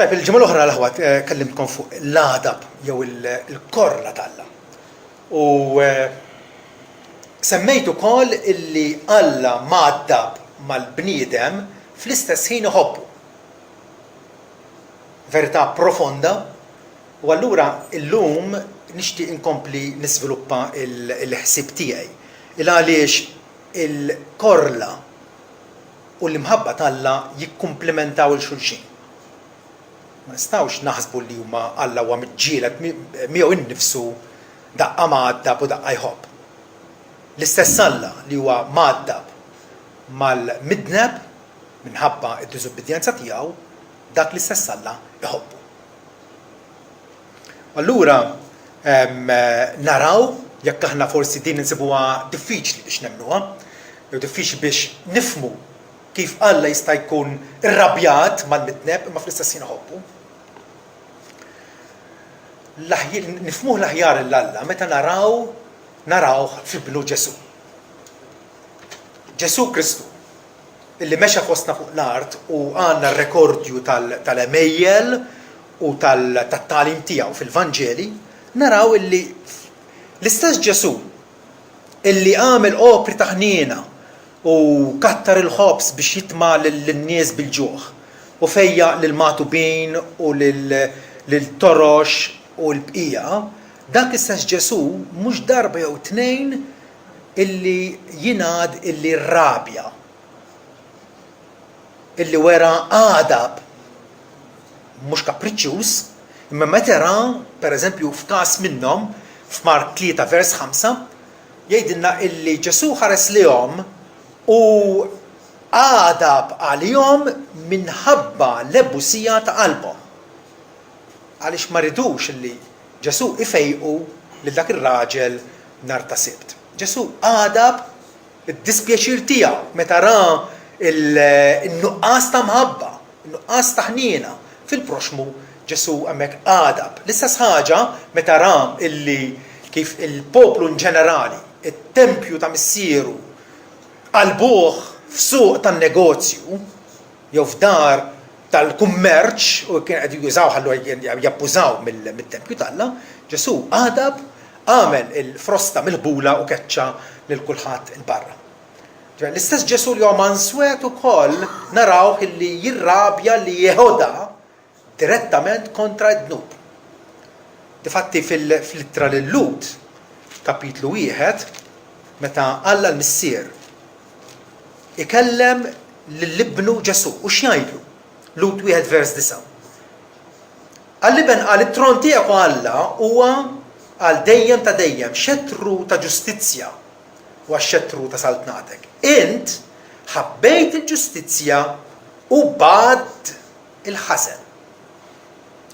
طيب الجملة الأخرى اللي هو كلمتكم فوق الأدب jew il-korla tal-Alla. U semmejtu ukoll illi Alla m'għaddab mal-bniedem fl-istess ħin iħobbu. Verità profonda, u allura illum nixtieq inkompli nisviluppa il-ħsieb tiegħi. Għaliex il-korla u l-imħabba tal-Alla jikkumplementaw il-xulxin. Ma nistgħux naħsbu li huma Alla huwa miġġieled miegħu innifsu daqqa m'għaddab u daqqa jħobb. L-istess Alla li huwa m'għaddab mal-midneb minħabba d-diżobbedjenza tiegħu, dak l-istess Alla jħobbu. Allura naraw jekk aħna forsi din insibuha diffiċli biex nemmnuha, jew diffiċli biex nifhmu kif Alla jista' jkun irrabjat mal-midneb imma fl-istess ħin iħobbu. Nifhmuh l-aħjar l-Alla meta naraw f'ibnu Ġesu. Ġesu Kristu, illi mexa fostna fuq l-art u għandna r-rekordju tal-emejjel u tat-tagħlim tiegħu fil-Vanġeli, naraw illi l-istess Ġesu illi għamel opri ta' ħniena u kattar il-ħobs biex jitma' lin-nies bil-ġuħ u fejja lil-magħtubin u lil-torox u l-bqija, dak l-istess Ġesu mhux darba jew tnejn illi jingħad illi rrabja, illi wera għadab mhux kapriċċjuż, imma meta ra pereżempju f'każ minnhom f'Mark 3 vers 5 jgħidilna illi Ġesu ħares lihom u għadab għalihom minħabba l-ebbusija ta' qalbhom. Għaliex ma ridux illi Ġesu ifejqu lil dak ir-raġel nhar ta' Sibt. Ġesu għadab id-dispjaċir tiegħu meta ra il-nuqqas ta' mħabba, il-nuqqas ta' ħniena fil-proxmu Ġesu hemmhekk għadab. L-istess ħaġa meta ra illi kif il-poplu in ġenerali, it-tempju ta' missieru qalbuh f'suq tan-negozju jew f'dar tal-kummerċ u kien qed jużaw ħallu jappużaw mit-tempju tal-Alla, Ġesu għadab għamel il-frosta mill-ħbula u keċċa lil kulħadd il-barra. L-istess Ġesu li huwa manswet ukoll naraw illi jirrabja li jeħodha direttament kontra d-dnub. Difatti fil-ittra lil Lut, kapitlu 1, meta Alla l-missier ikellem lill-ibnu Ġesu u x'jgħidlu? Lut 1 vers 9. Għall-iben qal it-tron tiegħek Alla huwa għal dejjem ta' dejjem xettru ta' ġustizzja u għax-xettru ta' saltnatek. Int ħabbejt il-ġustizzja u bad il-ħasen.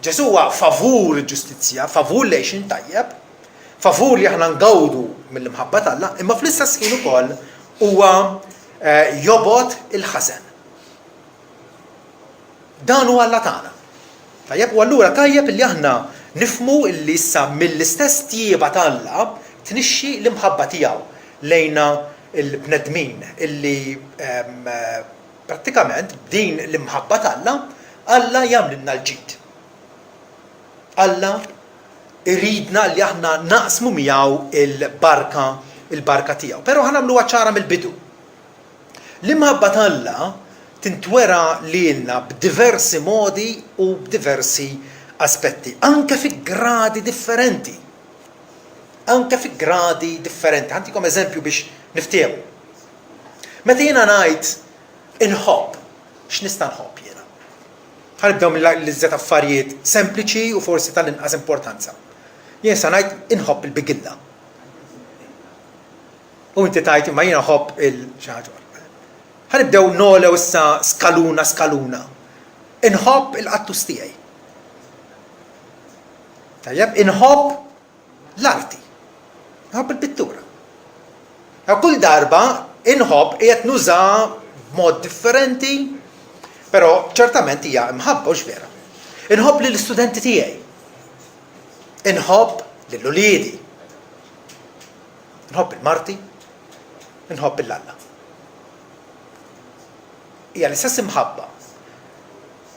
Ġesu huwa favur il-ġustizzja, favur lejxin tajjeb, favur li aħna ngawdu mill-imħabba tal-Alla, imma fl-istess ħin ukoll huwa jobod il-ħasen. Dan huwa Alla tagħna. Tajjeb, u allura tajjeb li aħna nifhmu illi issa mill-istess tieba tal-Alla tnixxi l-imħabba tiegħu lejna l-bnedmin illi prattikament din l-imħabba tal-Alla Alla jagħmlilna l-ġid. Alla iridna li aħna naqsmu miegħu il-barka tiegħu. Però ħanamluha ċara mill-bidu. L-imħabba tal-Alla tintwera lilna b'diversi modi u b'diversi aspetti, anke fi gradi differenti. Anke fi gradi differenti. Ħantikom eżempju biex niftehmu. Meta jiena ngħid inħobb, x'nista' nħobb jiena? Ħanibdew mill-iżżed affarijiet sempliċi u forsi tal-inqas importanza. Jien sa ngħid inħobb il-bigilla. U inti tgħid imma jiena nħobb il-xi ħaġa. Ħanibdew nolew issa skaluna. Inħobb il-qattus tiegħi. Tajjeb, inħobb l-arti. Inħobb il-pittura. Kull darba inħobb qiegħed nuża b'mod differenti, però ċertament hija imħabba u x'vera. Inħobb lill-istudenti tiegħi. Inħobb lill-uliedi. Inħobb il-marti. Inħobb il-Alla. Hija l-istess imħabba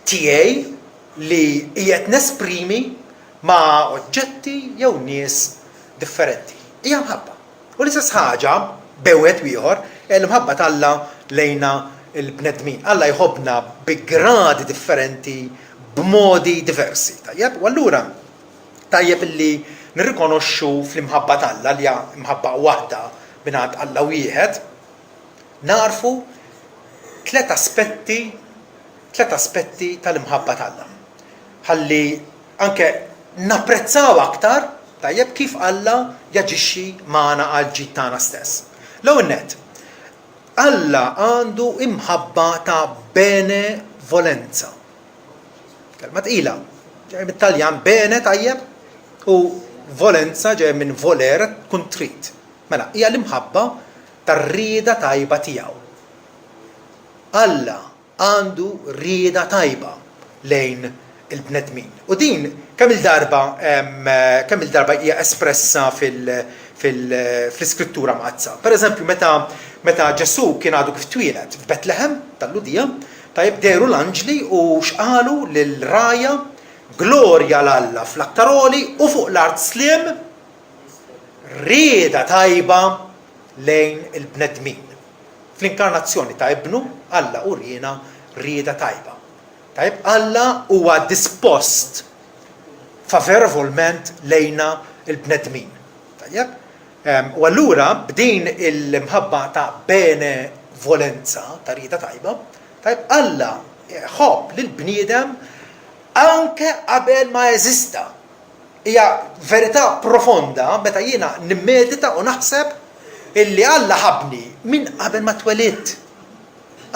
tiegħi li qiegħed nesprimi ma' oġġetti jew nies differenti. Hija mħabba. U l-istess ħaġa bewet ieħor l-mħabba talla lejna l-bnedmin. Alla jħobbna bi gradi differenti, b'modi diversi. Tajjeb, u allura tajjeb illi nirrikonoxxu fl-imħabba talla li hija mħabba waħda mingħand Alla wieħed, narfu tliet aspetti tal-imħabba talla. Ħalli anke napprezzaw aktar tajjeb kif Alla jaġixxi magħna għal ġid tagħna stess. L-ewwel nett, Alla għandu imħabba ta' benevolenza. Kelma tqila, ġej mit-Taljan bene tajjeb u volenza ġej minn voler tkun trid. Mela, hija l-imħabba tar-rieda tajba tiegħu. Alla għandu rieda tajba lejn il-bnedmin. U din kemm il-darba hija espressa fl-iskrittura Maqazza. Pereżempju meta Ġesu kien għadu kif twieled f'Betlehem tal-Ludija, tajjeb deru l-anġli u xqalu lil-raja glorja l-Alla fl-aktaroli u fuq l-art sliem rieda tajba lejn il-bnedmin. Fl-inkarnazzjoni ta' ibnu, Alla urina rieda tajba. Tajb, Alla huwa dispost favorevolment lejna il-bnedmin. Tajjeb? U allura b'din il-mħabba ta' benevolenza ta' rieda tajba, tajb Alla ħobb lill-bniedem anke qabel ma jeżista. Hija verità profonda meta jiena nimmedita u naħseb illi Alla ħabni minn qabel ma twelidt.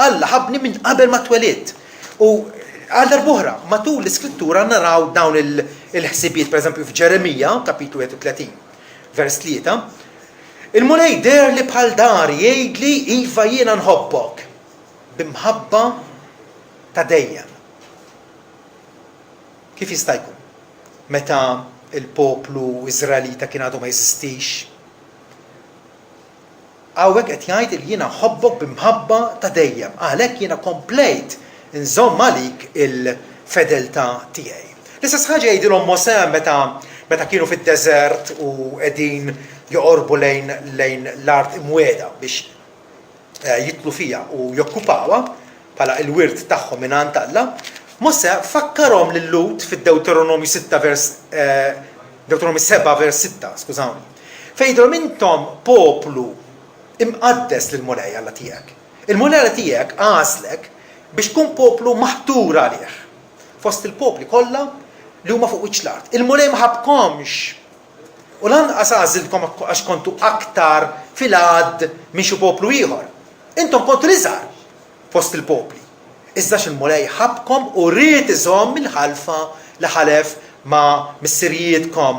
Alla ħabni minn qabel ma twelidt. U għal darbohra, matul l-iskrittura naraw dawn il-ħsibiet, per eżempju f'Ġeremija, kapitlu 31, vers 3, il-mulej der li bħal dar jgħidli iva jiena nħobbok b'imħabba ta' dejjem. Kif jista' jkun? Meta il-poplu Iżraelita kien għadu ma jeżistix. Hawnhekk qed jgħid li jiena nħobbok b'imħabba ta' dejjem. Għalhekk jiena komplejt inżomm għalik il-fedeltà tiegħi. L-istess ħaġa jgħidilhom Mosè meta kienu fid-deżert u qegħdin joqorbu lejn l-art imwiegħda biex jitlu fija u jokkupawha bħala il-wirt tagħhom mingħand Alla. Mosè fakkarhom lil Lut fid-Deuteronomju 7 vers 6, skużawni. Fejdhom intom poplu imqaddes lill-mulej Alla tiegħek. Il-mulej Alla tiegħek għażlek biex tkun poplu maħtur għalih. Fost il-popli kollha li huma fuq wiċċ l-art. Il-mulej ma ħabkomx. U lanqas għażilkom għax kontu aktar fil-għadd minn xi poplu ieħor. Intom kontu l-iżgħar fost il-popli. Iżda il-mulej ħabkom u ried iżomm il-ħalfa li ħalef ma' missirijietkom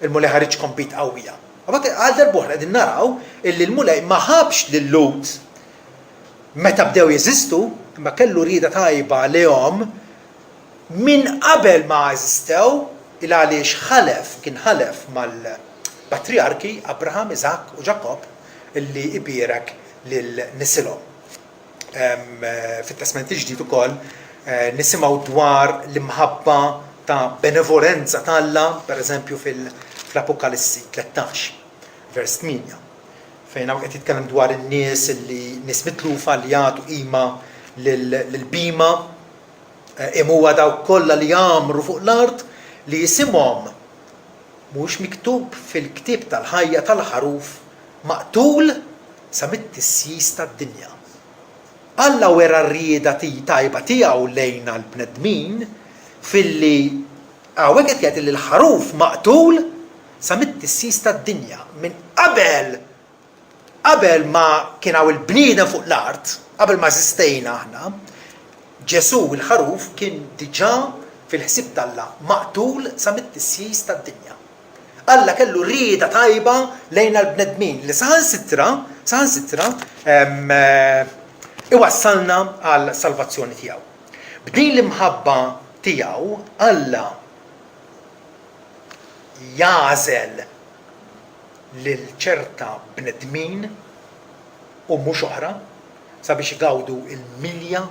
il-mulej ħariġkom bit qawwija. Għal darbohra qegħdin naraw illi l-mulej ma ħabx lil Lut meta bdew jeżistu, imma kellu rieda tajba lehom minn qabel ma eżistew il għaliex kien ħalef mal-patriarki Abraham, Isaac u Ġakob illi ibierek lil nisilhom. Fit-Testament Ġdid ukoll nisimgħu dwar l-imħabba ta' benevolenza ta' Alla, pereżempju fl-Apokalissi 13, vers 8, fejn hawn qed jitkellem dwar in-nies li nies mitlufa li jagħtu qima lill-bima huwa dawk kollha li jagħmru fuq l-art li jisimhom mhux miktub fil-ktieb tal-ħajja tal-ħaruf maqtul sa mit-tissis tad-dinja. Alla wera r-rieda tajba tiegħu lejna l-bnedmin filli hawnhekk qed jgħid li l-ħaruf maqtul sa mit-tissis tad-dinja minn qabel ma kien hawn il-bniedem fuq l-art, qabel ma żistejna aħna, Ġesu il-ħaruf kien diġà fil-ħsieb tal-Alla maqtul sa mit-tissis tad-dinja. Alla kellu rieda tajba lejna l-bnedmin li saħansitra iwassalna għal salvazzjoni tiegħu. B'din l-imħabba tiegħu Alla jażel lil ċerta bnedmin u mhux oħra sabiex igawdu il-milja,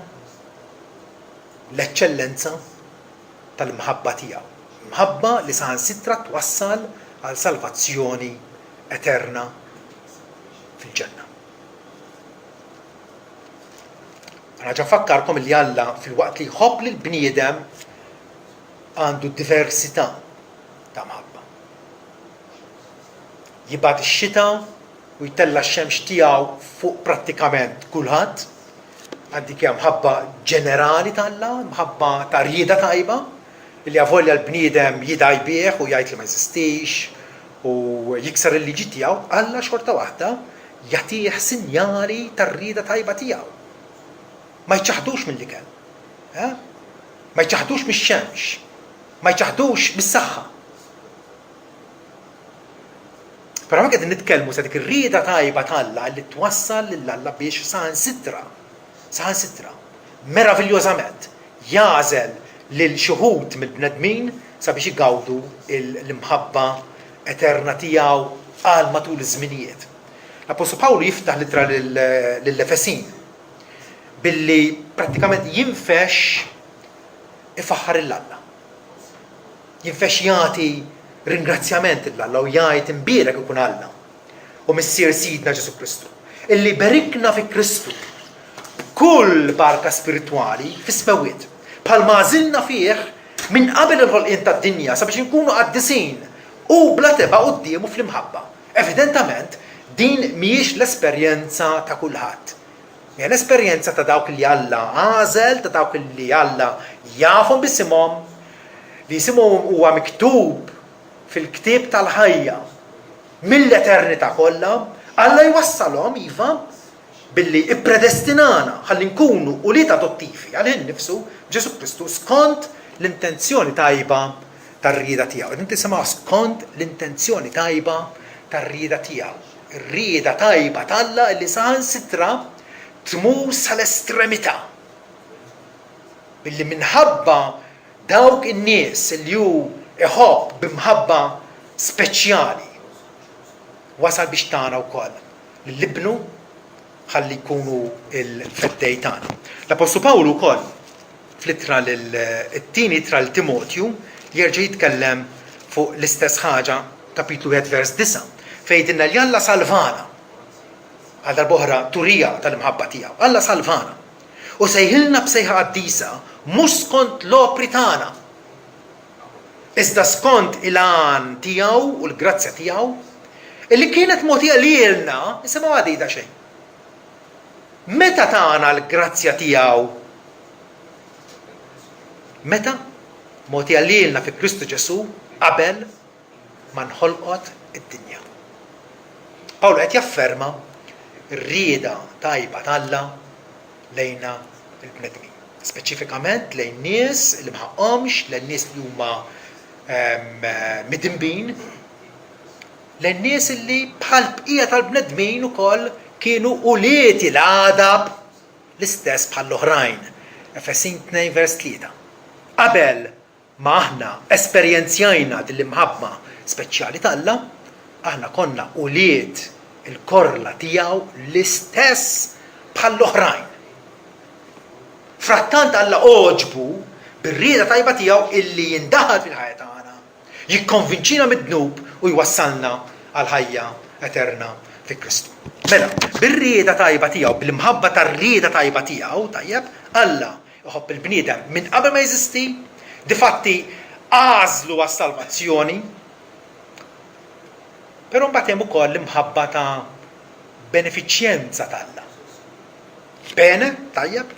l-eċċellenza tal-mħabba tiegħu. Mħabba li saħansitra twassal għal salvazzjoni eterna fil-ġenna. Ħaġa fakkarkom li Alla fil-waqt li jħobb lil bniedem għandu diversità ta' mħabba. Jibgħat ix-xita u jtella x-xemx tiegħu fuq prattikament kulħadd. Għandi kemm mħabba ġenerali ta' Alla, mħabba ta' rieda tajba, li avolja l-bniedem jidaj bih u jgħid li ma jeżistix u jiksar il-liġi tiegħu, Alla xorta waħda jagħtih sinjali tar-rieda tajba tiegħu. Ma jċaħdux mill-ikel, ma jċaħdux mix-xemx, ma jċaħdux mis-saħħa. Però ma qegħdin nitkellmu sa dik ir-rieda tajba tal-Alla li twassal lil Alla biex saħansitra meraviljożament jażel lil xi wħud mill-bnedmin sabiex igawdu l-imħabba eterna tiegħu għal matul iż-żminijiet. L-Apostlu Pawlu jiftaħ litra lill-Efesin billi prattikament jinfex ifaħħar il-Alla. Jinfex jagħti ringrazzjament il-Alla u jgħid imbierek ikun Alla u missier Sidna Ġesu Kristu illi berikna fi Kristu kull barka spiritwali fis-smawiet bħalma għażilna fih minn qabel il-ħolqien tad-dinja sabiex inkunu qaddisin u bla teba qudiemu fl-imħabba. Evidentament din mhijiex l-esperjenza ta' kulħadd. Hija l-esperjenza ta' dawk li Alla għażel, ta' dawk li Alla jafhom bisimhom, li jisimhom huwa miktub fil-ktieb tal-ħajja mill-eternità kollha, Alla jwassalhom iva billi ippredestinana ħalli nkunu uliet adottivi għal innifsu Ġesu Kristu skont l-intenzjoni tajba tar-rieda tiegħu. Qed nisimgħu skont l-intenzjoni tajba tar-rieda tiegħu. Ir-rieda tajba tal-Alla li saħansitra tmur sal-estremità. Billi minħabba dawk in-nies li hu iħobb b'imħabba speċjali wasal biex tagħna wkoll li libnu ħalli jkunu il-feddej tagħna. L-Apostlu Pawlu wkoll fl-ittra it-tieni ittra l-Timotju jerġa' jitkellem fuq l-istess ħaġa kapitlu 1 vers 9 fejn jgħidilna li Alla salvana għal darb'oħra turija tal-imħabba tiegħu. Alla salvana u sejħilna b'sejħa qaddisa mhux skont l-opri tagħna iżda skont il-għan tiegħu u l-grazzja tiegħu illi kienet mogħtija lilna isimgħu għadida xejn. Meta tagħna l-grazzja tiegħu? Meta mogħtija lilna fi Kristu Ġesu qabel ma nħolqot id-dinja. Pawlu qed jafferma r-rieda tajba tal-Alla lejna il-bnedmin. Speċifikament lejn nies li mħaqqhomx, lejn nies li huma midinbin, lejn nies li bħal bqija tal-bnedmin ukoll kienu ulieti l-għadab l-istess bħall-oħrajn. Efesin 2 vers 3. Qabel ma aħna esperjenzjajna dil-imħabba speċjali tal-Alla, aħna konna uliet il-korla tiegħu l-istess bħall-oħrajn. Frattant Alla oġbu bir-rieda tajba tiegħu illi jindaħal fil-ħajja tagħna, jikkonvinċina mid-dnub u jwassalna għal ħajja eterna fi Kristu. Mela, bir-rieda tajba tiegħu, bil-imħabba tar-rieda tajba tiegħu, tajjeb, Alla jħobb il-bniedem minn qabel ma jeżisti, difatti għażlu għas-salvazzjoni, però mbagħad hemm ukoll l-imħabba ta' benefiċjenza tal-Alla. Bene, tajjeb,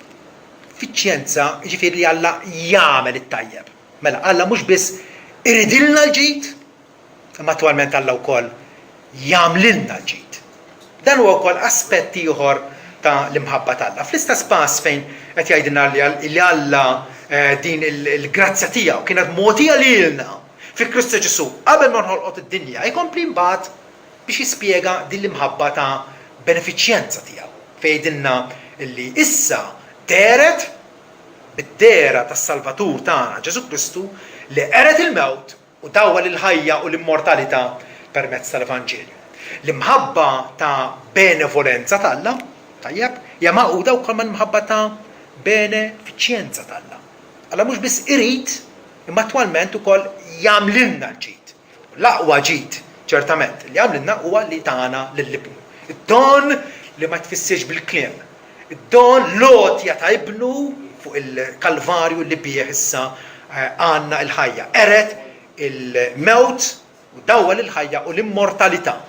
fiċjenza jiġifieri li Alla jagħmel it-tajjeb. Mela, Alla mhux biss iridilna l-ġid, imma attwalment Alla wkoll jagħmlilna l-ġid. Dan huwa wkoll aspett ieħor ta' l-imħabba tal-Alla. Fl-istess pass fejn qed jgħidilna li Alla din il-grazzja tiegħu kienet mogħtija lilna fi Kristu Ġesu qabel ma nħolqot id-dinja, jkompli mbagħad biex jispjega din l-imħabba ta' benefiċjenza tiegħu. Fejn jgħidilna li issa deret bid-dera tas-Salvatur tagħna Ġesu Kristu li qeret il-mewt u dawwal il-ħajja u l-immortalità permezz tal-Evanġelju. L-imħabba ta' benevolenza tal-Alla, tajjeb, hija magħquda wkoll mal-imħabba ta' benefiċjenza tal-Alla. Alla mhux biss irid, imma attwalment ukoll jagħmlilna l-ġid. L-aqwa ġid ċertament li jagħmlilna huwa li tagħna lill-ibnu. Id-don li ma tfissirx bil-kliem. Id-don lotja ta' ibnu fuq il-Kalvarju li bih issa għandna l-ħajja. Eret il-mewt u dawwel il-ħajja u l-immortalità.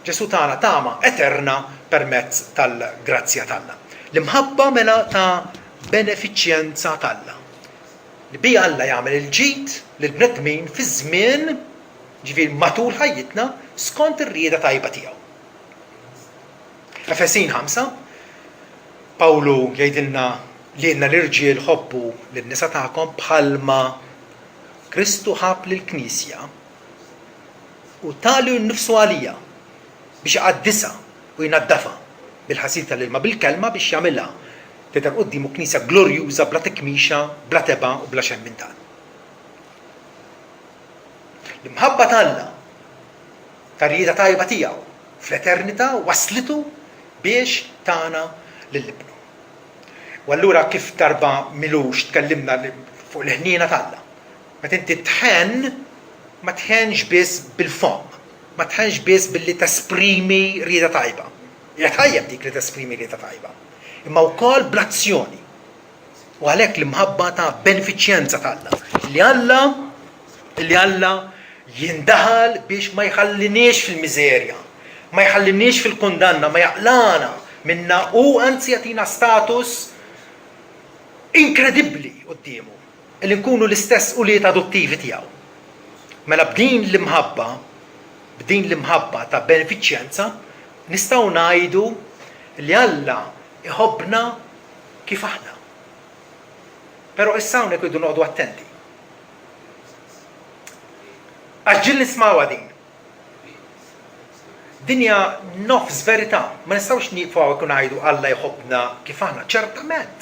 Ġesu tagħna tama eterna permezz tal-grazzja tagħna. L-imħabba mela ta' benefiċjenza tagħna. Li bija Alla jagħmel il-ġid lill-bnedmin fi żmien ġifieri matul ħajjitna skont ir-rieda tajba tiegħu. Efesin 5, Pawlu jgħidilna li jenna l-irġiel ħobbu lin-nisa tagħkom bħalma Kristu ħab lill-Knisja u tali nnifsu għalija biex iqaddisha u jnaddafha bil-ħasil tal-ilma bil-kelma biex jagħmilha tidher qudiemu knisja glorjuża bla tikmixa, bla teba u bla xejn minn dan. L-imħabba tagħna tar-rieda tajba tiegħu fl-eternità waslitu biex tagħna lill-ibnu. U allura kif darba milux tkellimna fuq il-ħniena tagħna. Meta inti tħenn ma tħenx biss bil-fom, ma tħenx biss billi tesprimi rieda tajba. Hija tajjeb dik li tesprimi rieda tajba. Imma wkoll bl-azzjoni. U għalhekk l-imħabba ta' benefiċjenza tagħna li Alla jindaħal biex ma jħallinix fil-miżerja, ma jħallinix fil-kundanna, ma jaqlana minna u anzi jagħtina status inkredibbli qudiemu li nkunu l-istess uliet adottivi tiegħu. Mela b'din l-imħabba ta' benefiċjenza nistgħu ngħidu li Alla iħobbna kif aħna. Però issa hawnhekk irridu noqogħdu attenti. Għaġġil nismawha din. Dinja nofs verità, ma nistgħux nieqfu hawnhekk u ngħidu Alla jħobbna kif aħna. Ċertament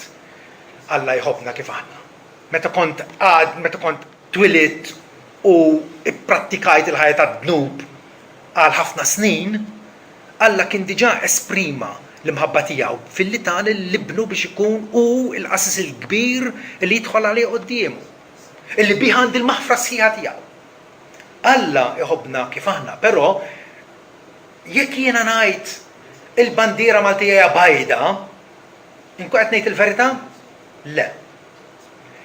Alla jħobbna kif aħna. Meta kont twilit u ipprattikajt il-ħajja tad-dnub għal ħafna snin, Alla kien diġà esprima l-imħabba tiegħu fil-li tagħna l-ibnu biex ikun hu l-qasis il-kbir li jidħol għalih qudiemu, illi bih għandi l-maħfra sħiħa tiegħu. Alla iħobbna kif aħna, però jekk jiena ngħid il-bandiera Maltija hija bajda, inkun qed ngħid il-verità? Le.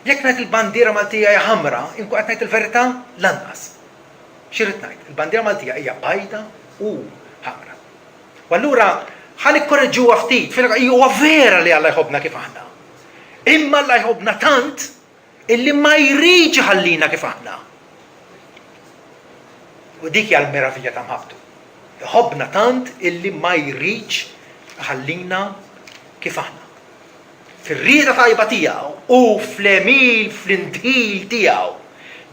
Jekk ngħid il-bandiera Maltija hija ħamra, inkun qed ngħid il-verità? Lanqas. X'irid ngħid? Il-bandiera Maltija hija bajda u ħamra. U allura ħan ikkorreġġuha ftit, huwa vera li Alla jħobbna kif aħna. Imma Alla jħobbna tant illi ma jridx iħallina kif aħna. U dik hija l-meraviglia ta' mħabtu. Jħobbna tant illi ma jridx iħallina kif aħna. Fir-rieda tajba tiegħu u fl-emil fl-intħil tiegħu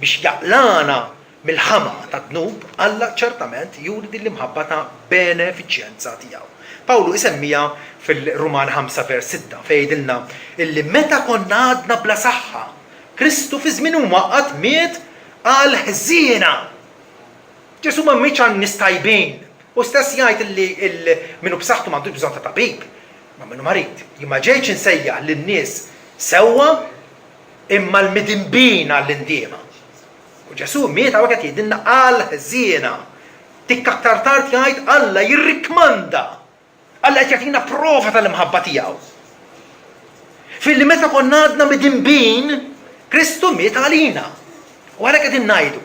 biex jaqlana mill-ħama ta' dnub, Alla ċertament juri din l-imħabba ta' benefiċjenza tiegħu. Pawlu isemmija fil-Ruman 5 vers 6 fejdilna illi meta konna għadna bla saħħa, Kristu fi żmien waqqat miet għal ħżiena. Ġesu ma mmitx għan nistajbin. U stess jgħid illi minnu b'saħħtu m'għandux bżonn ta' tabib, ma minnu marid. Jimma ġejtx insejjaħ lin-nies sewwa imma l-midinbin għall-indiema. U Ġesu miet hawnhekk qed jgħidilna għal ħżiena. Tikkaktar tard jgħid Alla jirrikmanda. Alla qed jagħtina prova tal-imħabba tiegħu. Fil-li meta konna għadna midinbin, Kristu miet għalina. U għalhekk qegħdin ngħidu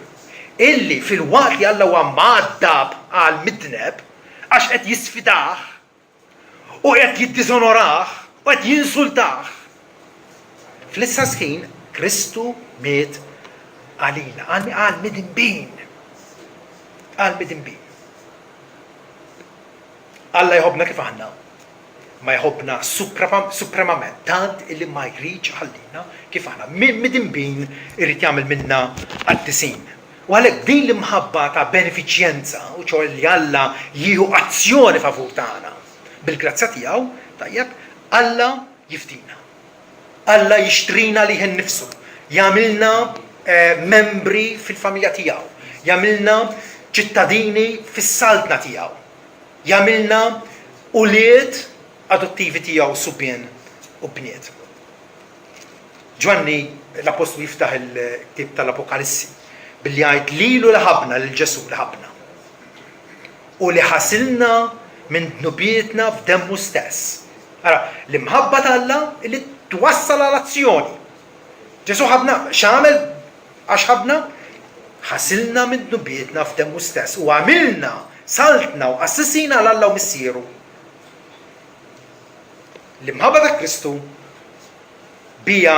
illi fil-waqt li Alla huwa mgħaddab għal midneb għax qed jisfidah u qed jiddiżonorah u qed jinsultah. Fl-istess ħin Kristu miet għalina, għal midinbin. Għal midinbin. Alla jħobbna kif aħna, ma jħobbna supremament, tant illi ma jridx ħallina kif aħna. Midinbin irrid jagħmel minna għad-tisin. U għalhekk din l-imħabba ta' benefiċjenza u ċo li Alla jieħu azzjoni favur tagħna bil-grazzja tiegħu, tajjeb, Alla jiftina. Alla jixtrina liħ innifsu, jagħmilna membri fil-familja tiegħu, jagħmilna ċittadini fis-saltna tiegħu. Jagħmilna ulied adottivi tiegħu subien u bniet. Ġwanni l-Apostlu jiftaħ il-ktib tal-Apokalissi billi jgħid lilu laħabna lil-Ġesu laħabna. U li ħasilna minn dnubietna f'demmu stess. Ara, l-imħabba tal-Alla li twassal għal-azzjoni. Ġesu ħabna, x'għamel għax ħabna? Ħasilna minn dnubietna f'demmu stess u għamilna, saltna u assissina l-Alla u missieru. L-imħabba ta' Kristu bija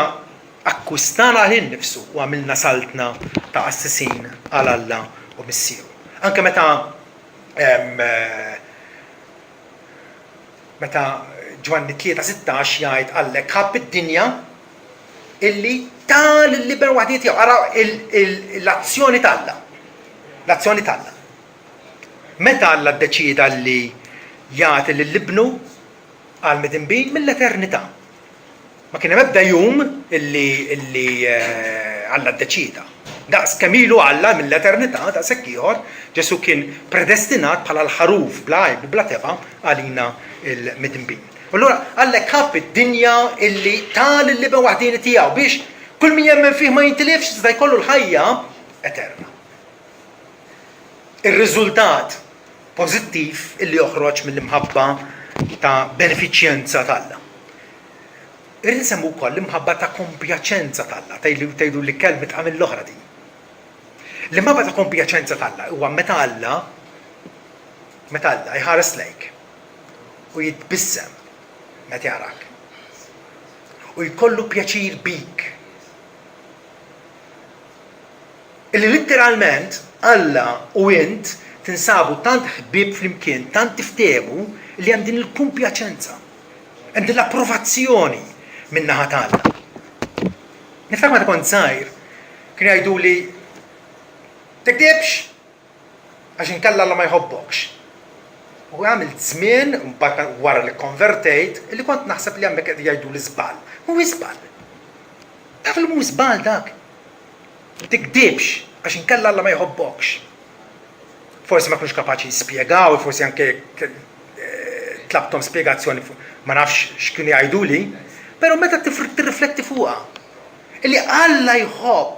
akkwistana għal nifsu u għamilna saltna ta' assissin għal Alla u missieru. Anke meta Ġwanni 3:16 jgħid għallek ħabb id-dinja illi tal il-liber waħdiet jew ara l-azzjoni tagħha. L-azzjoni tagħha. Meta Alla ddeċida li jagħti lill-ibnu għal midinbin mill-eternità. Ma kien hemm ebda jum illi Alla ddeċida. Daqs kemilu Alla mill-eternità daqshekk ieħor Ġesu kien predestinat bħala l-ħaruf bla għajb bla teba għalina il-midinbin. Allura għallek ħabb id-dinja illi tal il-liba waħdini tiegħu biex kull min jemmen fih ma jintilifx iżda jkollu l-ħajja eterna. Ir-riżultat pożittiv illi joħroġ mill-imħabba ta' benefiċjenza tal-Alla. Irrid nsemmu wkoll l-imħabba ta' kompjaċenza tal-Alla, tgħidu li kelmet għamil l-oħra din. L-imħabba ta' kompjaċenza tal-Alla huwa meta Alla jħares lejk u jitbissem meta jarak. U jkollu pjaċir bik. Illi literalment Alla u int tinsabu tant ħbieb flimkien, tant tiftehmu li hemm din il-kumpjaċenza. Hemm din l-approvazzjoni min-naħa tagħna. Nifhem meta kont żgħir kien jgħiduli tikdibx għax inkella Alla ma jħobbokx. U għamilt żmien wara li konvertejt illi kont naħseb li hemmhekk qed jgħidu li żball. Mhu żball. Taf li mhu żball dak. Tikdibx għax inkella Alla ma jħobbokx. Forsi ma kienux kapaċi jispjegaw, forsi anke tlabtom spjegazzjoni ma nafx x'kienu jgħiduli, però meta tirrifletti fuqha illi Alla jħobb,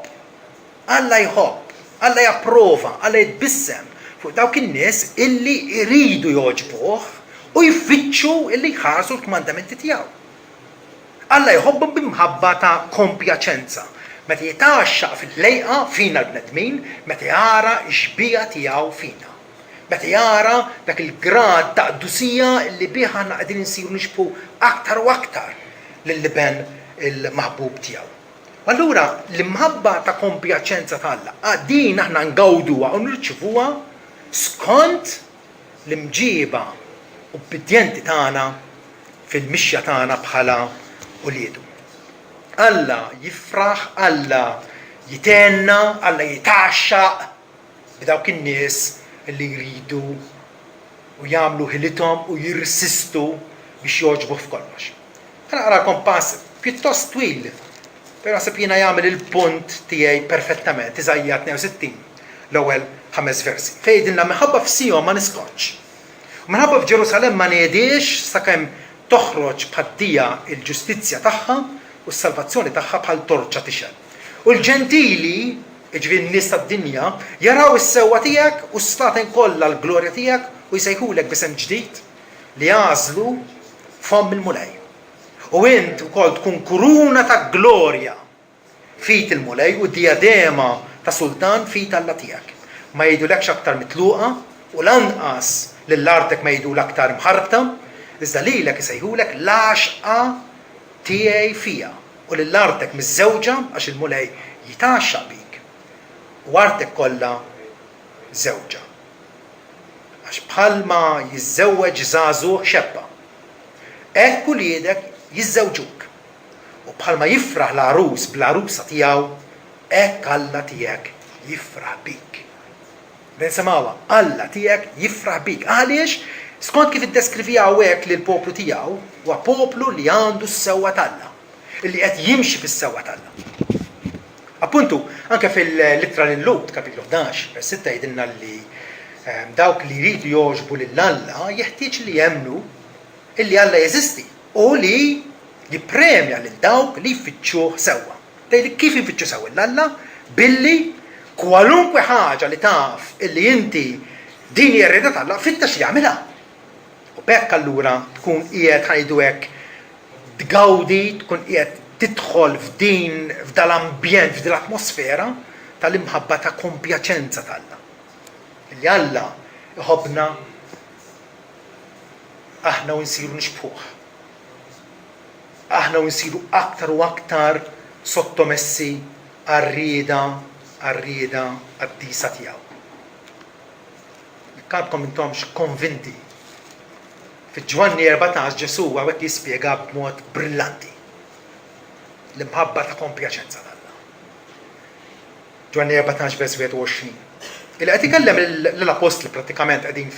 Alla japprova, Alla jitbissem fuq dawk in-nies illi jridu jogħġbuh u jfittxu illi jħarsu l-kmandamenti tiegħu. Alla jħobbhom b'imħabba ta' kompjaċenza. Meta jitaxxaq fil-lejqa fina l-bnedmin, meta jara x-xbija tiegħu fina. Meta jara dak il-grad ta' qdusija illi bih aħna qegħdin insiru nixbu aktar u aktar lill-liben il-maħbub tiegħu. Allura l-imħabba ta' kompjaċenza tal-Alla din aħna ngawduha u nirċivuha skont l-imġiba u bidjenti tagħna fil-mixja tagħna bħala uliedu. Alla jifraħ, Alla jitenna, Alla jitaxxaq b'dawk in-nies li jridu u jagħmlu ħilithom u jirsistu biex jogħġbu f'kollox. Naqra kompass pjuttost twil, però naħseb jiena jagħmel il-punt tiegħi perfettament, Iżajja 62, l-ewwel 5 versi. Fejdilna minħabba f'Sion ma niskonċ. Minħabba f'Ġerusalem ma ngħidix sakemm toħroġ bħaddija il-ġustizzja tagħha u s-salvazzjoni tagħha bħal torċa tixel. U l-ġentili, ġifieri n-nies tad-dinja, jaraw is-sewwa tiegħek u s-slaten kollha l-glorja tiegħek u jsejħulek b'isem ġdid li jażlu fomm il-mulej. U int ukoll tkun kuruna ta' glorja fit il-mulej u diadema ta' sultan fit Alla tiegħek. Ma jgħidulekx aktar mitluqa u lanqas lill-artek ma jgħidul aktar mħarbta, iżda lilek isejħulek l-għaxqa tiegħi fija u lill-artek miż-żewġa għax il-mulej jitaxxaq bik. U artek kollha żewġa. Għax bħalma jiżżewweġ żagħżugħ xebba. Hekk uliedek jiżżewġuk. U bħalma jifraħ l-għarus bl-għarusa tiegħu, hekk Alla tiegħek jifraħ bik. Nisimgħuha, Alla tiegħek jifraħ bik. Għaliex, skont kif iddeskrivija hawnhekk lil poplu tiegħu, huwa poplu li għandu s-sewwa tagħna, illi qed jimxi fis-sewwa tagħna. Appuntu, anke fil-Littra lil Lut, kapitlu 11, vers 6 jgħidilna li dawk li jridu jogħġbu lill-Alla jeħtieġ li jemmnu illi Alla jeżisti u li jippremja lil dawk li jfittxuh sewwa. Tgħidlek kif infittxu sew l-Alla billi kwalunkwe ħaġa li taf illi inti din hija rrieda tal-Alla fittax li jagħmilha. U bekk allura tkun qiegħed ħajdu hekk tgawdi, tkun qiegħed tidħol f'dal-ambjent, f'dal-atmosfera tal-imħabba ta' kompjaċenza tal-Alla. Illi Alla iħobbna aħna u nsiru nixbħuh. Aħna u nsiru aktar u aktar sottomessi għar-rieda għad-disa tiegħu. Kantkom intomx konvinti. Fi-Ġwanni 14 Ġesu hawnhekk jispjega b'mod brillanti l-imħabba ta' kompjaċenza tal-Alla. Ġwanni 14 vers 21. Il qed ikellem l-apostli prattikament qegħdin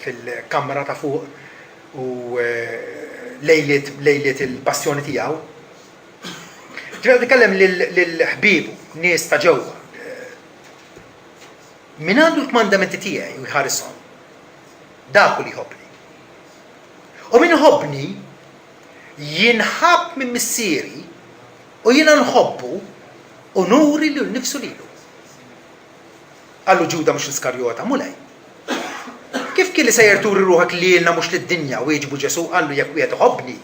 fil-kamra ta' fuq u lejliet il-passjoni tiegħu. Ġifieri ikellem lil-ħbiebu, nies ta' ġewwa. Min għandu l-kmandamenti tiegħi u jħarishom, dak li jħobbni. U min iħobbni jinħabb minn missieri u jiena nħobbu u nuri li nnifsu lilu. Għallu Ġuda mhux l-Iskarjota, mulej. Kif kien li sejjer turi ruħek lilna mhux lid-dinja u jieġbu Ġesu qallu jekk wieħed iħobbni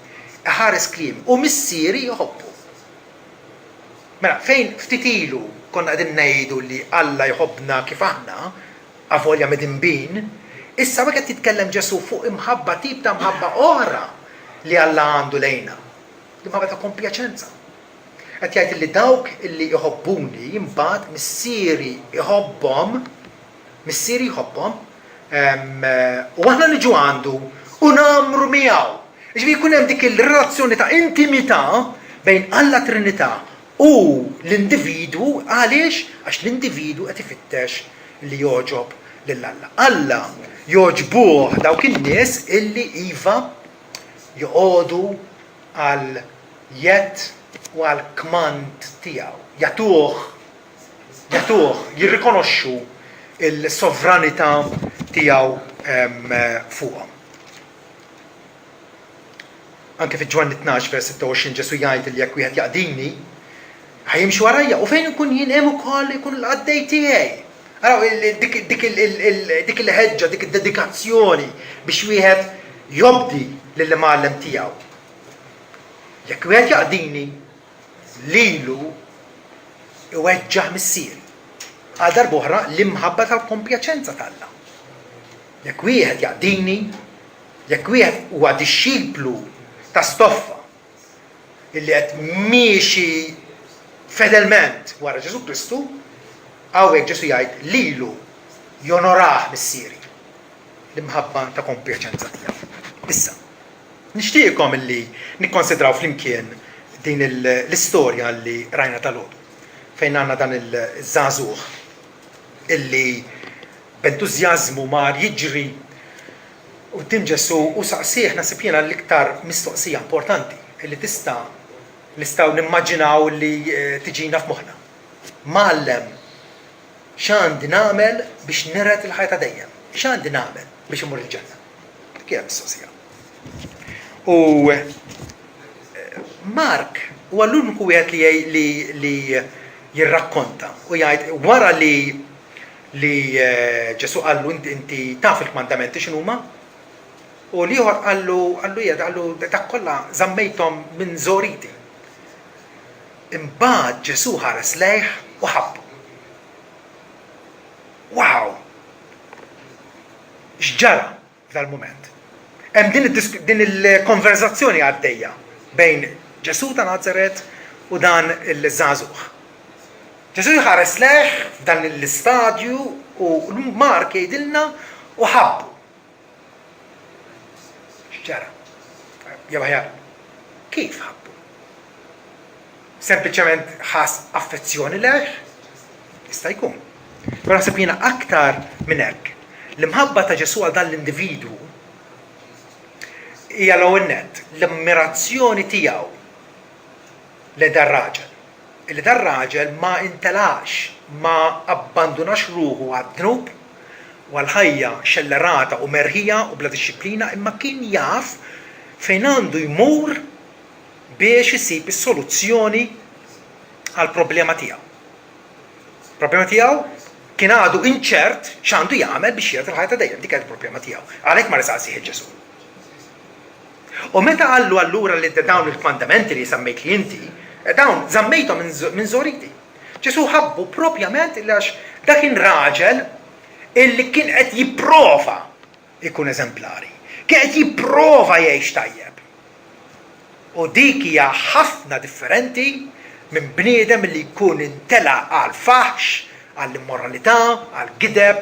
iħares kliem u missieri jħobbu. Mela fejn ftit ilu konna qegħdin ngħidu li Alla jħobbna kif aħna, avolja medinbin, issa ma qed titkellem Ġesu fuq imħabba tip ta' mħabba oħra li Alla għandu lejna. Imħabba ta' kompjaċenza. Qed jgħid li dawk illi jħobbuni imbagħad missieri jħobbhom u aħna niġu għandu u nagħmru miegħu. Ġifieri jkun hemm dik il-relazzjoni ta' intimità bejn Alla Trinità u l-individwu għaliex għax l-individwu qed ifittex li joġob lill-Alla. Alla joġbuh dawk in-nies illi iva joqogħdu għal jett u għal kmand tiegħu. Jagħtuh jirrikonoxxu il-sovranità tiegħu fuqhom. Anke fi-Ġwanni 12 vers 26 Ġesu jgħid li jekk wieħed jaqdini ħajimxi warajja u fejn ikun jien hemm ukoll ikun l-qaddej tiegħi. Araw dik il-ħeġġa, dik id-dedikazzjoni biex wieħed jobdi lill-imgħallem tiegħu. Jekk wieħed jaqdini lilu iweġġaħ missieri. Għal darb'oħra l-imħabba tal-kompjaċenza tal-Alla. Jekk wieħed jaqdini, jekk wieħed huwa dixxiplu ta' stoffa illi qed miexi fedelment wara Ġesu Kristu, hawnhekk Ġesu jgħid lilu jonorah missieri l-imħabba ta' kompjaċenza tiegħu. Issa, nixtieqkom illi nikkonsidraw flimkien din l-istorja li rajna tal-għodu fejn għandna dan il-żagħżugħ illi b'entużjażmu mar jiġri quddiem Ġesu u saqsih nasib jiena l-iktar mistoqsija importanti illi nistgħu nimmaġinaw li tiġina f'moħħna. Mgħallem, x'għandi nagħmel biex niret il-ħajja dejjem? X'għandi nagħmel biex imur il-ġenna? Dik hija mistoqsija. U Mark huwa l-uniku wieħed li jirrakkonta u jgħid wara li Ġesu qallu inti taf il-kmandamenti x'inhuma u liħor qallu dak kollha żammejthom minn żoriti. Imbagħad Ġesu ħares lejh u ħabbu. Wow! X'ġara f'dal-mument? Hemm din il-konverzazzjoni għaddejja bejn Ġesu ta' Nazaret u dan il-żagħżugħ. Ġesu jħares lejh f'dan l-istadju u Mark jgħidilna u ħabbu. X'ġara? Jew aħjar, kif ħabbu? Sempliċement ħass affezzjoni lejh? Jista' jkun. Però naħseb jiena aktar minn hekk. L-imħabba ta' Ġesu għal dan l-individwu hija l-ewwel nett l-ammirazzjoni tiegħu li dar raġel. Illi dar raġel ma intelax, ma abbandunax ruħu għad-dnub u għal-ħajja xellerata u merħija u bla disċiplina, imma kien jaf fejn għandu jmur biex isib is-soluzzjoni għal problema tiegħu. Problema tiegħu kien għadu inċert x'għandu jagħmel biex jgħid il-ħajja dejjem, dik kienet il-problema tiegħu. Għalhekk ma resaqsih Ġesu. U meta qallu allura li dawn il-mandamenti li semmejt li inti, dawn żammejthom minn żoriti. Ġesu ħabbu propjament għax dak kien raġel illi kien qed jipprova ikun eżemplari. Kien qed jipprova jgħix tajjeb. U dik hija ħafna differenti minn bniedem li jkun intela għal faħx, għall-immoralità, għall-gideb,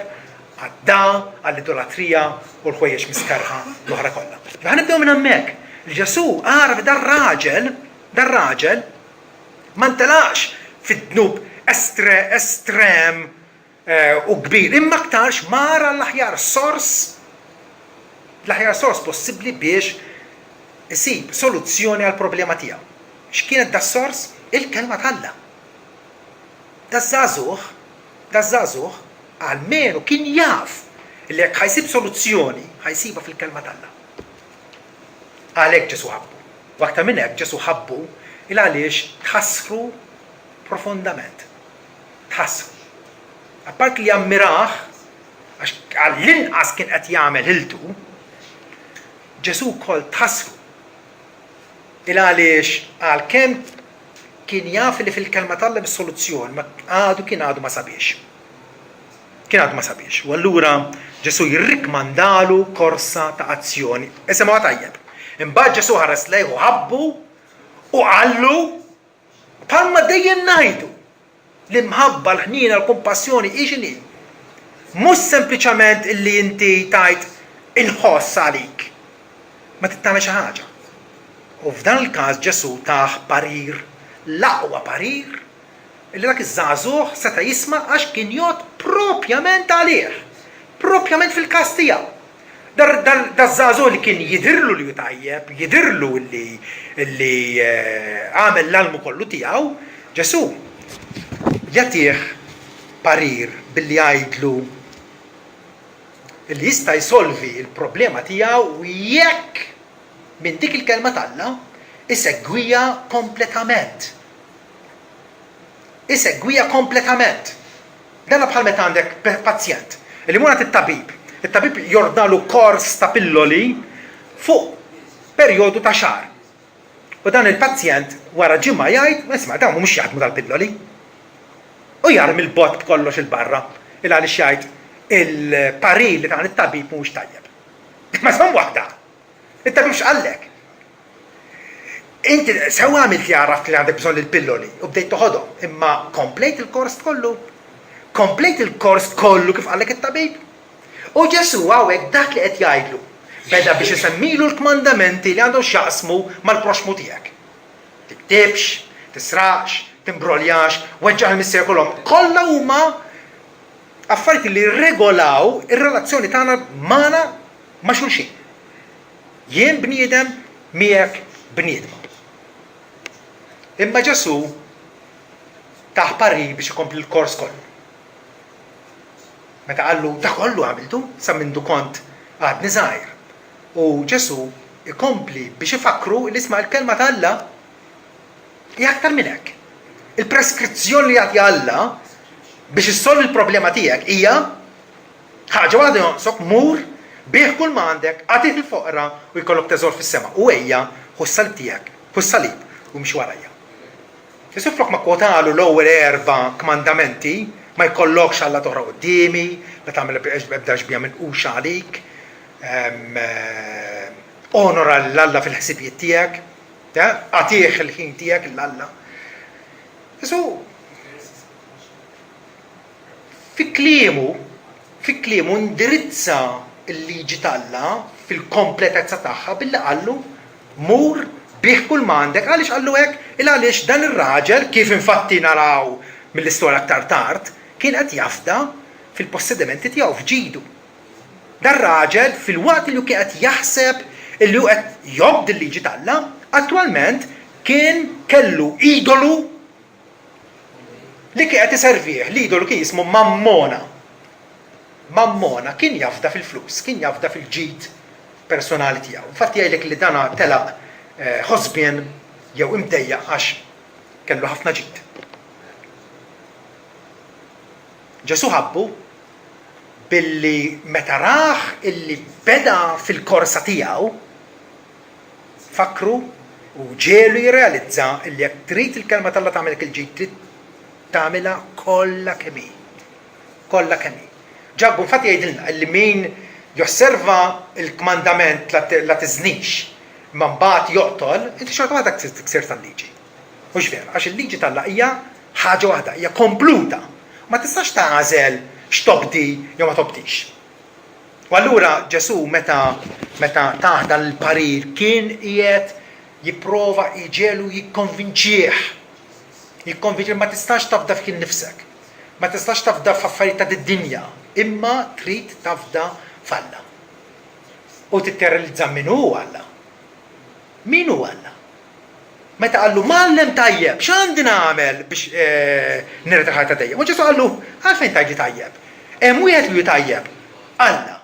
għad-da, għall-idolatrija u l-ħwejjeġ miskarħa l-oħra kollha. Ħanibdew minn hemmhekk. Ġesu għaraf dar raġel ma ntelax fid-dnub estrem u kbir, imma aktarx mara l-aħjar sors possibbli biex isib soluzzjoni għal problema tiegħu. X'kienet da sors? Il-kelma tal-Alla. Da żagħżugħ għalmenu kien jaf li jekk ħajsib soluzzjoni ħajsiba fil-kelma tal-Alla. Għalhekk Ġesu ħabbu. Wakta minn hekk Ġesu ħabbu il għaliex tħassru profondament. Tħassru. Apart li jammirah, għax għall-inqas kien qed jagħmel ħiltu, Ġesu wkoll tħassru. Il għaliex għalkemm kien jaf li fil-kelma tal-Alla bis-soluzzjoni, ma għadu ma sabiex. U allura Ġesu jirrikmandalu korsa ta' azzjoni. Isimgħu tajjeb. Imbagħad Ġesu ħares lejh u ħabbu u qallu bħalma dejjem ngħidu l-imħabba l-ħnina l-kumpassjoni iġini. Mhux sempliċement illi inti tajt inħoss għalik. Ma tittamel xi ħaġa. U f'dan il-każ Ġesu taħ parir, l-aqwa parir, illi dak iż-żagħżugħ seta' jisma' għax kien jgħod propjament għalih, propjament fil-każ tiegħu. Da żagħżugħ li kien jidirlu li tajjeb, jidirlu li għamel l-almu kollu tiegħu, Ġesu jagħtih parir billi jgħidlu li jista' jsolvi l-problema tiegħu u jekk minn dik il-kelma tal-Alla isegwija kompletament. Dana bħal meta għandek pazjent li mura tit-tabib. Il-tabib jordalu kors ta' pilloli fuq perjodu ta' xahar. U dan il-pazjent wara ġimma jgħid, isma' dawn mhumiex jaħdmu dal-pilloli. U jarmi l-bot b'kollox il-barra. Il għaliex jgħid il-parir li ta' it-tabib mhuwiex tajjeb. Ma isma' waħda. Il-tabib x'qallek. Inti sew għamilt jaraf li għandek bżonn il-pilloli u bdejt toħodhom, imma komplejt il-kors kollu. Komplejt il-kors kollu kif qallek it-tabib. U Ġesu hawnhekk dak li qed jgħidlu. Beda biex isemmilu l-kmandamenti li għandhom x'jaqsmu mal-proxmu tiegħek. Tiktibx, tisraqx, timbroljax, weġġaħ il-missier kollhom. Kollha huma affarijiet li regolaw ir-relazzjoni tagħna magħna ma' xulxin. Jien bniedem miegħek bniedma. Imma Ġesu taħ parir biex ikompli l-kors kollu. Meta qallu dak kollu għamiltu, sa mindu kont għadni żgħir. U Ġesu ikompli biex ifakru li isma' l-kelma ta' Alla hija aktar minn hekk. Il-preskrizzjoni li jagħti Alla biex issolvi l-problema tiegħek hija ħaġa waħda jonqsok mur bih kull ma għandek għatih il-foqra u jkollok teżor fis-sema. U ejja hu s-salib tiegħek, hu s-salib u mhix warajja. Ġesu flok ma kwotalu l-ewwel 4 kmandamenti ma jkollokx Alla toħra qudiemi, la tagħmel ebda ġbija minquxa għalik, onora l-Alla fil-ħsibijiet tiegħek, għatih il-ħin tiegħek l-Alla. Ġesu fi kliemu indirizza l-liġi tal-Alla fil-kompletezza tagħha billi qallu mur bih kull ma għandek għaliex qallu hekk għaliex dan ir-raġel kif infatti naraw mill-istorja aktar tard kien qed jafda fil-possedimenti tiegħu f'ġidu. Dan raġel fil-waqt li kien qed jaħseb illi hu qed jobd il-liġi tal-Alla, attwalment kien kellu idolu li kien qed iservih, l-idolu kien jismu Mammona. Mammona kien jafda fil-flus, kien jafda fil-ġid personali tiegħu. Infatti jgħidlek li dana telaq ħosbien jew imdejja għax kellu ħafna ġid. Ġesu ħabbu billi meta raħ illi beda fil-korsa tiegħu fakru u ġielu jirrealizza illi jekk trid il-kelma tal-Alla tagħmel il-ġid trid tagħmilha kollha kemm hi. Kollha kemm hi. Ġabbu infatti jgħidilna illi min josserva il-kmandament la tiżnix ma mbagħad joqtol, inti xorta waħda tiksir tal-liġi. Mhux vera, għax il-liġi tal-Alla hija ħaġa waħda, hija kompluta. Ma tistax tagħżel x'tobdi jew ma tobdix. U allura Ġesu meta taħda l-parir kien qiegħed jipprova jiġelu jikkonvinċih. Jikkonvinċih ma tistax tafda f'kien nifsek. Ma tistax tafda f'affarijiet ta' dinja, imma trid tafda f'Alla. U titterrealizza min hu Alla. Min hu Alla? Meta qallu mallem tajjeb, x'għandi nagħmel biex nirda ħajta tajjeb? U Ġesu qallu għalfejn tajdi tajjeb. Hemm wieħed li tajjeb, Alla.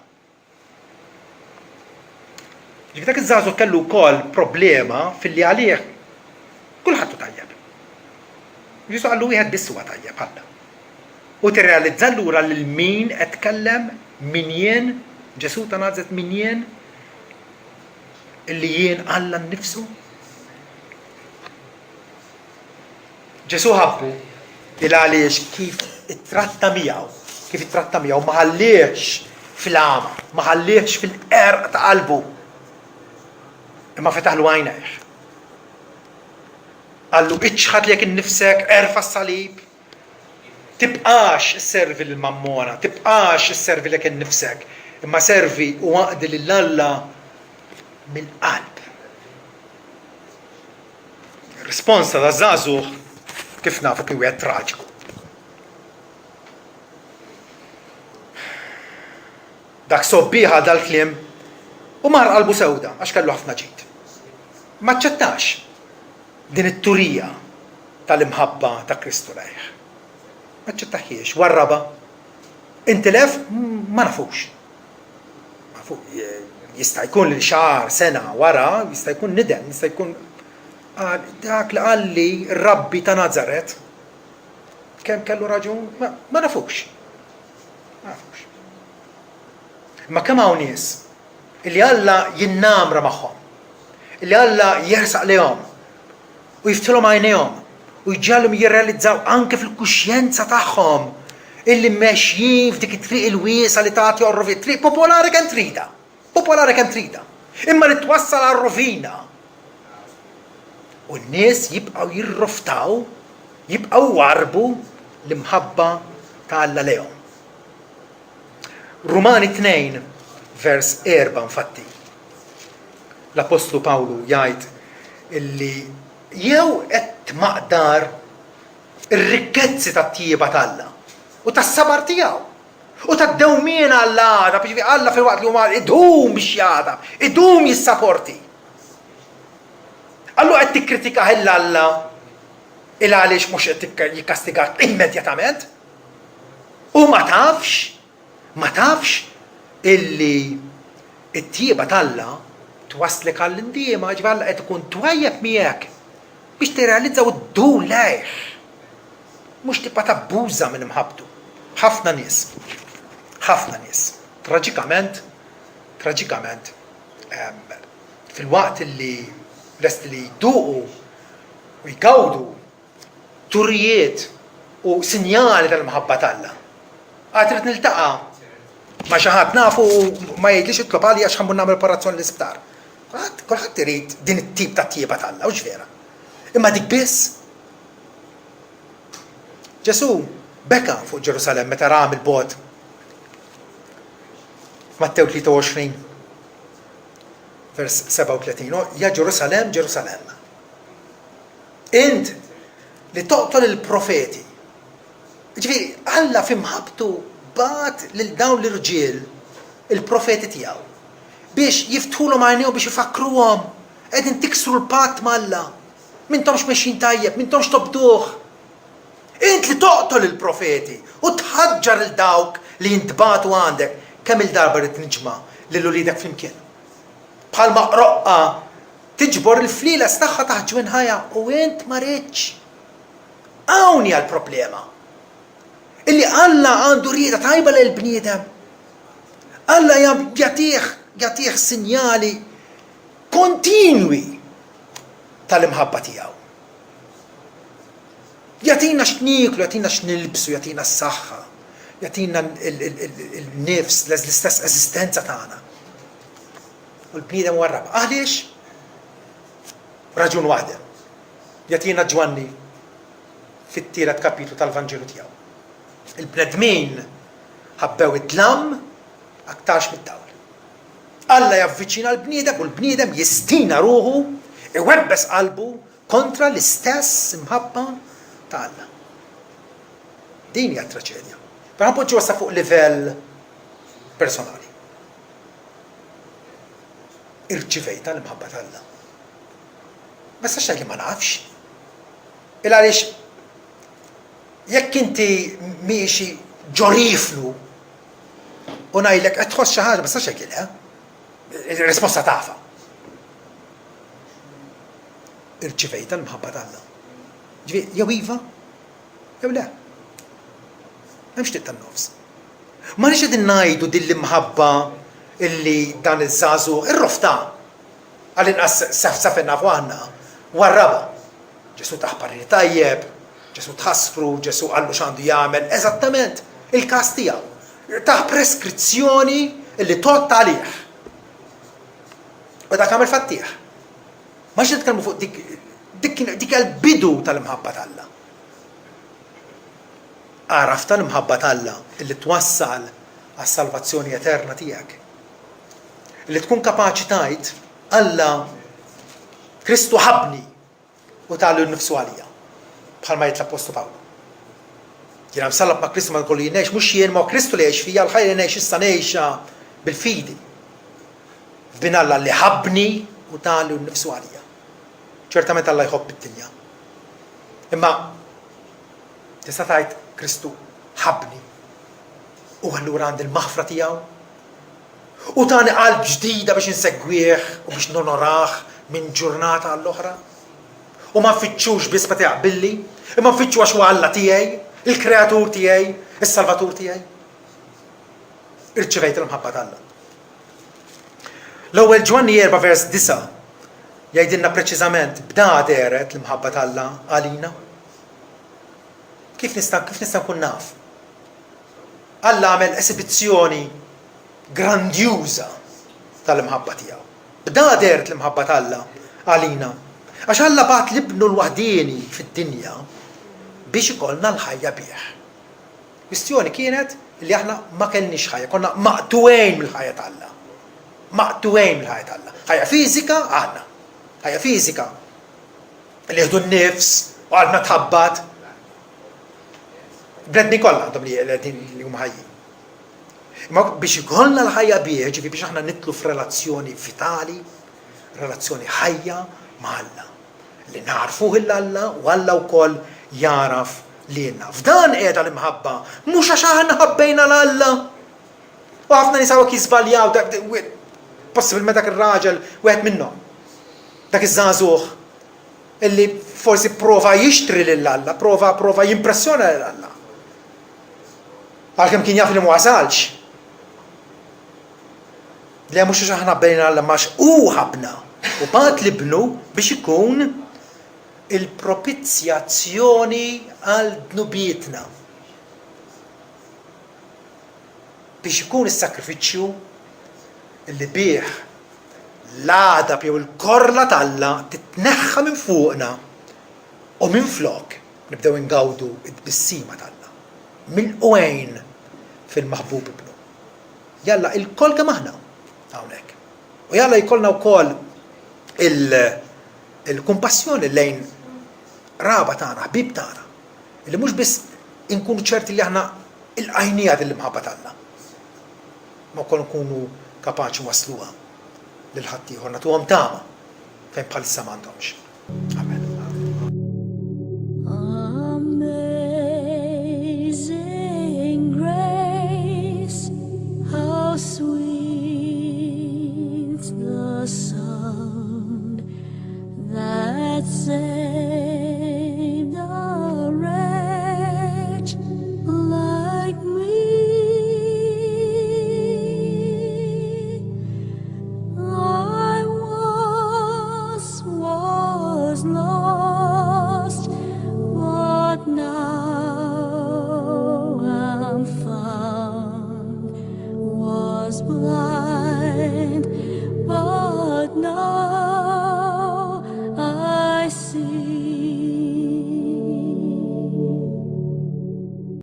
Ġifi dak iż-żagħżugħ kellu wkoll problema filli għalih kulħadd hu tajjeb. Ġesu qallu wieħed biss huwa tajjeb Alla. U tirrealizza allura lil min qed tkellem min jien, Ġesu ta' Nażaret min jien illi jien Alla nnifsu. Ġesu ħabbu il għaliex kif ittratta miegħu ma ħallihx fil-għama, ma ħallihx fil-qerq ta' qalbu. Imma fetaħlu għajnejh. Qallu iċħad li jekk innifsek erfa' s-salib. Tibqax isservi lill-mammona, tibqax isservi lek innifsek, imma servi u għaqdi lill-Alla mill-qalb. Risponsa ta' żagħżugħ kif nafu kien wieħed traġiku. Dak sobbieħa dal-kliem u mar qalbu sewda għax kellu ħafna ġid. Ma ċċettax din it-turija tal-imħabba ta' Kristu lejh. Ma ċċettaħiex, warraba. Intilef ma nafux. Jista' jkun li xahar sena wara, jista' jkun nidem, jista' jkun dak li qalli r-Rabbi ta' Nażaret kemm kellu raġun ma nafux. Ma nafux. Ma kemm hawn nies illi Alla jinnamra magħhom, illi Alla jersaq lehom u jiftilhom għajnejhom u jġallhom jirrealizzaw anke fil-kuxjenza tagħhom illi mmexjin f'dik it-triq il-wiesa li tagħti jorru fit-triq popolari kemm trida. Popolari kemm trida. Imma li twassal għar-rovina. U n-nies jibqgħu jirroftaw, jibqgħu warbu l-imħabba ta' Alla lehom. Rumani 2, vers 4 infatti. L-Apostlu Pawlu jgħid illi jew qed maqdar ir-rikkezzi tat-tjieba tal-Alla u tas-sabar tiegħu u tad-dewmien Alla, biex Alla fil-waqt li huma idhum biex jagħdam, idhum jissapporti. Allu qed tikkritika Alla il għaliex mhux qed jikkastigak immedjatament. U ma tafx illi t-tjieba tal-Alla twaslek għall-indiema ġifieri Alla qed ikun twajjeb miegħek biex tirrealizzaw id-dun lejh. Mhux tibqa' tabbuża minn imħabbtu. Ħafna nies. Traġikament, fil-waqt li lest li jduqu u jgawdu turijiet u sinjali tal-mħabba tal-Alla. Trid niltaqa' ma' xi ħadd nafu ma jgħidlix itlob għalija għax ħammur nagħmel operazzjoni l-isptar. Kulħadd irid din it-tip ta' tjieba tal-Alla, hux vera. Imma dik biss. Ġesu beka fuq Ġerusalem meta ra il-bogħod. Mattew 23, vers 37. Ja Ġerusalem, Ġerusalem. Int li toqtol il-profeti. Ġifieri Alla f'imħabbtu bat lil dawn l-irġiel il-profeti tiegħu biex jiftħulhom għajnejhom biex ifakruhom qegħdin tiksru l-patt mal-Alla. M'intomx mexjin tajjeb, m'intomx tobduh. Int li toqtol il-profeti u tħaġġar il dawk li jintbatu għandek kemm il-darba rid tinġma' lil uliedek flimkien. Bħalma roqqa tiġbor il-fliles tagħha taħt ġwien ħajja u int ma ridx. Hawn hija l-problema. illi Alla għandu rieda tajba lil bniedem. Alla jagħtih sinjali kontinwi tal-imħabba tiegħu. Jagħtina x'nieklu, jagħtina x'nilbsu, jagħtina s-saħħa, jagħtina il-nifs, l-istess eżistenza tagħna. U l-bniedem warrab. Għaliex? Raġun waħda. Jagħtina Ġwanni fit-tielet kapitlu tal-Vanġelu tiegħu. Il-bnedmin ħabbew id-dlam aktarx mid-dawl. Alla javviċina l-bniedem u l-bniedem jistina ruħu, iwebbes qalbu kontra l-istess imħabba ta' Alla. Din hija traċedja. Però ħanpoġġu wasa fuq livell personali. Irċivejta l-imħabba ta' Alla. Ma sax li ma nafx. Il-għaliex jekk inti miexi ġoriflu u ngħidlek qed tħoss xi ħaġa ma sax hekk ilha. Ir-risposta tafa. Irċivejta l-imħabba ta' Alla. Jew iva, jew le. M'hemmx triq tan-nofs. Ma nix qegħdin ngħidu din l-imħabba illi dan iż-żagħżugħ ir-rofta għall-inqas safenna fuq għandna warraba. Ġesu taħparri tajjeb, Ġesu tħassru, Ġesu qallu x'għandu jagħmel, eżattament il-każ tiegħu. Taħ preskrizzjoni illi tot għalih. U dak għamel fattih. Ma xi nitkellmu fuq dik il-bidu tal-imħabba ta' Alla. Għaraf tal-imħabba ta' Alla illi twassal għas-salvazzjoni eterna tiegħek. Illi tkun kapaċi tgħid Alla Kristu ħabni u tagħlu nnifsu għalija. Bħalma jgħid l-Apostlu Pawlu. Jiena msallab ma' Kristu ma jkollu jgħix mhux jien ma' Kristu li jgħix fija l-ħajr jgħix issa ngħixha bil-fidi. F'bin Alla li ħabni u tagħlu nnifsu għalija. ċertament Alla jħobb id-dinja. Imma tista' tgħid Kristu ħabni u allura għandi l-maħfra tiegħu u tani qalb ġdida biex insegwih u biex nonoraħ minn ġurnata għall-oħra. U ma nfittxux biss meta jaqbilli, imma nfittxu għax huwa Alla tiegħi, il-Kreatur tiegħi, is-Salvatur tiegħi. Irċivejt il-mħabba ta' Alla. L-ewwel Ġwanni 4 vers 9 jgħidilna preċiżament bda deret l-imħabba ta' Alla għalina. Kif nista' nkun naf? Alla għamel esibizzjoni grandjuża tal-imħabba tiegħu. Bda deret l-imħabba ta' Alla għalina. Għax Alla bagħat l-ibnu l-waħdieni fid-dinja biex ikollna l-ħajja bih. Kwistjoni kienet li aħna ma kellniex ħajja, konna maqtuwejn mill-ħajja ta' Alla. Maqtuwejn mill-ħajja ta' Alla. Ħajja fiżika għandna. Ħajja fiżika li jieħdu n-nifs u għadna tħabbat. Bnedni kollha għandhom li huma ħajjin. Imma biex ikollna l-ħajja bih, ġifi biex aħna nitlu f'relazzjoni vitali, relazzjoni ħajja ma' Alla. Li narfuh il-Alla u Alla wkoll jaraf lilna. F'dan qiegħda l-imħabba, mhux għax aħna ħabbejna l-Alla. U ħafna nisaw jisbaljaw, possibilment dak ir-raġel wieħed minnhom. Dak iż-żagħżugħ illi forsi prova jixtri lill-Alla, prova jimpressjona lill-Alla. Għalkemm kien jaf li ma wasalx. Li mhux għax aħna ħabbejna l-Alla max hu ħabna u bagħat l-ibnu biex ikun il-propizjazzjoni għal dnubietna. Biex ikun is-sakrifiċċju li bih l-għadab jew il-korla ta' Alla titneħħa minn fuqna u minn flok nibdew ingawdu id-bissima ta' Alla. Mill-qwejn fil-maħbub ibnu. Jalla il-kol kemm aħna hawnhekk. U jalla jkollna wkoll il-kumpassjoni lejn raba tagħna, ħbib tagħna, li mhux biss inkunu ċerti li aħna il-qajnija lill-imħabba tagħna. Ma wkoll nkunu kapaċi wasluha lil ħadd ieħor nagħtuhom tama fejn bħalissa m'għandhomx.